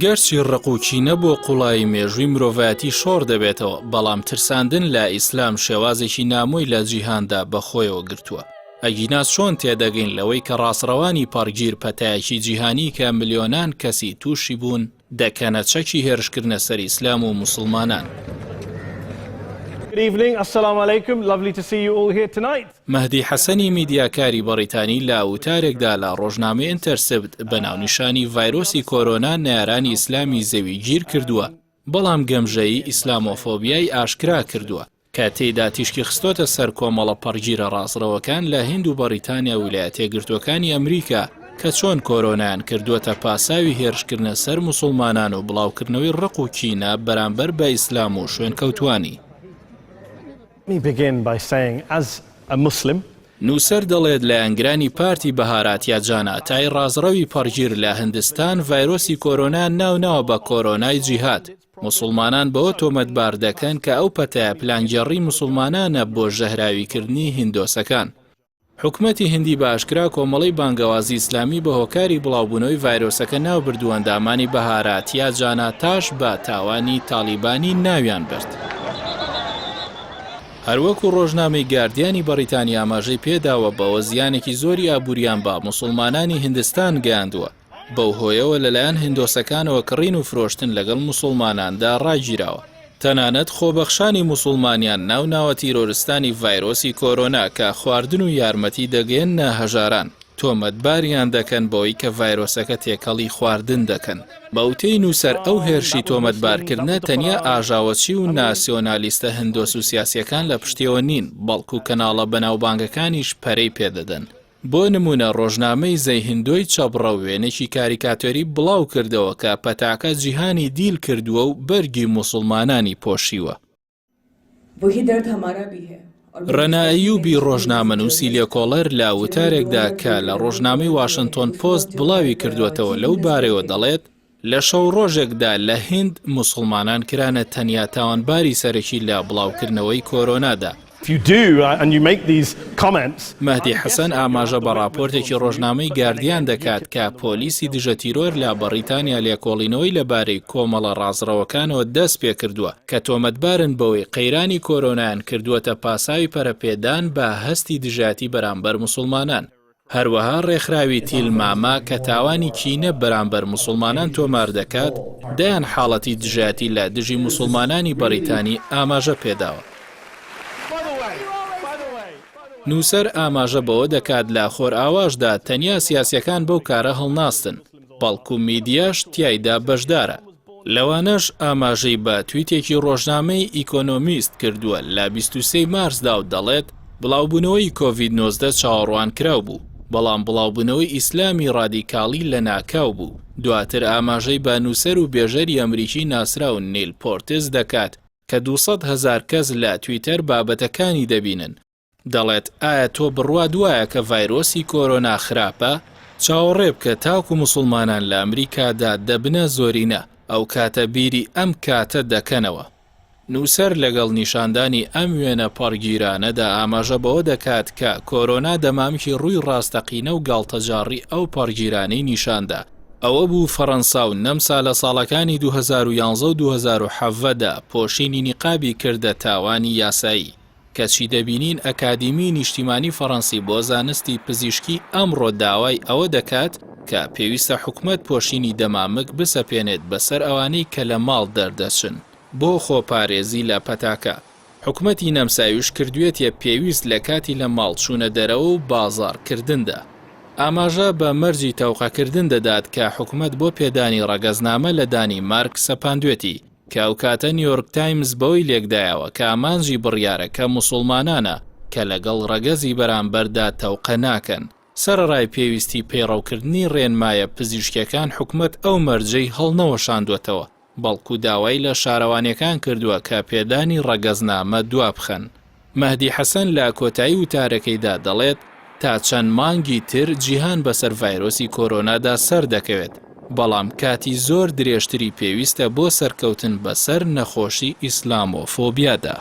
گەرچی ڕقوکینە بۆ قوڵایی مێژووی مرۆڤایەتی شۆڕ دەبێتەوە، بەڵام ترساندن لە ئیسلام شێوازێکی نامۆی لە جیهاندا بەخۆیەوە گرتووە. ئەگیناس چۆن تێدەگەین لەوەی کە ڕاستڕەوانی پەڕگیر پەتایەکی جیهانی کە ملیۆنان کەسی تووشی بوون دەکەنە چەکی هێرشکردنە سەر ئیسلام و موسڵمانان. Good evening. Assalamu alaikum. Lovely to see you all here tonight. مەهدی حەسەنی میدیاکاری بەڕیتانی لە وتارێکدا لە ڕۆژنامەی ئینتەرسپت بە ناونیشانی ڤایرۆسی کۆرۆنا نارانی ئیسلامی زەوی گیر کردووە، بەڵام گەمژەیی ئیسلامۆفۆبیای ئاشکرا کردووە کە تێیدا تیشکی خستۆتە سەر کۆمەڵە پەڕگیرە ڕاستڕەوەکان لە هیند و بەڕیتانیا ویلایەتە یەکگرتووەکانی ئەمریکا کە چۆن کۆرۆنایان کردووەتە پاساوی هێرشکردنە سەر موسڵمانان و بڵاوکردنەوەی ڕق و کینە بەرامبەر بە ئیسلام و شوێنکەوتوانی. Let me begin by saying, as a Muslim, نووسەر دەڵێت لە ئەنگرانی پارتی بەهاراتیا جاناتای ڕازڕەوی پەڕگیر لە هیندستان ڤایرۆسی کۆرۆنا ناوناوە بە کۆرۆنای جیهاد. موسڵمانان بەوە تۆمەتبار دەکەن کە ئەو پەتایە پلانگێڕی موسڵمانانە بۆ ژەهراویکردنی هیندۆسەکان. حکومەتی هیندی باشکرا کۆمەڵی بانگەوازی ئیسلامی بە هۆکاری بڵاوبوونەوەی ڤایرۆسەکە ناو بردووە ئەندامانی بەهاراتیا جاناتاش بە تاوانی تالیبانی ناویان برد. هەروەکو ڕۆژنامەی گاردیانی بەڕیتانی ئاماژەی پێداوە بەوە زیانێکی زۆری ئابووریان بە موسڵمانانی هیندستان گەیاندووە، بەو هۆیەوە لەلایەن هیندۆسەکانەوە کڕین و فرۆشتن لەگەڵ موسڵماناندا ڕاگیراوە. تەنانەت خۆبەخشانی موسڵمانیان ناوناوە تیرۆرستانی ڤایرۆسی کۆرۆنا کە خواردن و یارمەتی دەگەێنە هەژاران، تۆمەتباریان دەکەن بەوەی کە ڤایرۆسەکە تێکەڵی خواردن دەکەن. بەوتەی نووسەر ئەو هێرشی تۆمەتبارکردنە تەنیا ئاژاوەچی و ناسیۆنالیستە هندۆس و سیاسیەکان لە پشتیەوە نین، بەڵکو کەناڵە بەناوبانگەکانیش پەرەی پێدەدەن. بۆ نمونە ڕۆژنامەی زەی هیندۆی چەبڕە وێنێکی کاریکاتۆری بڵاو کردەوە کە پەتاکە جیهانی دیل کردووە و بەرگی موسڵمانانی پۆشیوە. ڕەنایوبی ڕۆژنامە نووسی لێکۆڵەر لە وتارێکدا کە لە ڕۆژنامەی واشنتۆن پۆست بڵاوی کردوێتەوە لەو بارەوە دەڵێت لە شەو ڕۆژێکدا لە هیند موسڵمانان کرانە تەنیا تاوانباری سەرەکی لە بڵاوکردنەوەی کۆرۆنادا. مەهدی حەسەن ئاماژە بە راپۆرتێکی ڕۆژنامەی گاردیان دەکات کە پۆلیسی دژە تیرۆر لە بەڕیتانیا لێکۆڵینەوەی لەبارەی کۆمەڵە ڕازڕەوەکانەوە دەست پێ کردووە کە تۆمەتبارن بەوەی قەیرانی کۆرۆنایان کردووەتە پاساوی پەرەپێدان بە هەستی دژاتی بەرامبەر موسڵمانان. هەروەها ڕێکخراوی تیلماما کە تاوانی کینە بەرامبەر موسڵمانان تۆمار دەکات دەیان حاڵەتی دژاتی لە دژی موسڵمانانی بەڕیتانی ئاماژە پێداوە. نووسەر ئاماژە بەوە دەکات لە خۆر ئاواشدا تەنیا سیاسیەکان بەو کارە هەڵناستن، بەڵکو میدیاش تیایدا بەشدارە. لەوانەش ئاماژەی بە تویتێکی ڕۆژنامەی ئیکۆنۆمیست کردووە لە 23 مارسدا و دەڵێت بڵاوبوونەوەی کۆڤید-19 چاوەڕوان کراو بوو، بەڵام بڵاوبوونەوەی ئیسلامی ڕادیکاڵی لە ناکاو بوو. دواتر ئاماژەی بە نووسەر و بێژەری ئەمریکی ناسراو نیل پۆرتز دەکات کە 200,000 کەس لە تویتەر بابەتەکانی دەبینن. دەڵێت ئایا تۆ بڕوا دوایە کە ڤایرۆسی کۆرۆنا خراپە؟ چاوەڕێ بکە تاکو موسڵمانان لە ئەمریکادا دەبنە زۆرینە، ئەو کاتە بیری ئەم کاتە دەکەنەوە. نووسەر لەگەڵ نیشاندانی ئەم وێنە پەڕگیرانەدا ئاماژە بەوە دەکات کە کۆرۆنا دەمامکی ڕووی ڕاستەقینە و گاڵتەجاڕی ئەو پەڕگیرانەی نیشاندا. ئەوە بوو فەڕەنسا و نەمسا لە ساڵەکانی 2011 و 2017دا پۆشینی نیقابی کردە تاوانی یاسایی. کەچی دەبینین ئەکادیمی نیشتیمانی فەڕەنسی بۆ زانستی پزیشکی ئەمڕۆ داوای ئەوە دەکات کە پێویستە حکومەت پۆشینی دەمامک بسەپێنێت بەسەر ئەوانەی کە لە ماڵ دەردەچن بۆ خۆپارێزی لە پەتاکە. حکومەتی نەمساویش کردوێتە پێویست لە کاتی لە ماڵ چوونە دەرەوە و بازاڕکردندا. ئاماژە بە مەرجی تەوقەکردن دەدات کە حکومەت بۆ پێدانی ڕەگەزنامە لە دانیمارک سەپاندوێتی کە ئەو کاتە نیویۆرک تایمز بەوەی لێکدایەوە کە ئامانجی بڕیارەکە موسڵمانانە کە لەگەڵ ڕەگەزی بەرامبەردا تەوقە ناکەن. سەرەڕای پێویستی پەیڕەوکردنی ڕێنمایە پزیشکیەکان حکومەت ئەو مەرجەی هەڵنەوەشاندوێتەوە، بەڵکو داوای لە شارەوانیەکان کردووە کە پێدانی ڕەگەزنامە دوابخەن. مەهدی حەسەن لە کۆتایی وتارەکەیدا دەڵێت تا چەند مانگی تر جیهان بەسەر ڤایرۆسی کۆرۆنادا سەر دەکەوێت، بەڵام کاتی زۆر درێژتری پێویستە بۆ سەرکەوتن بەسەر نەخۆشی ئیسلامۆفۆبیادا.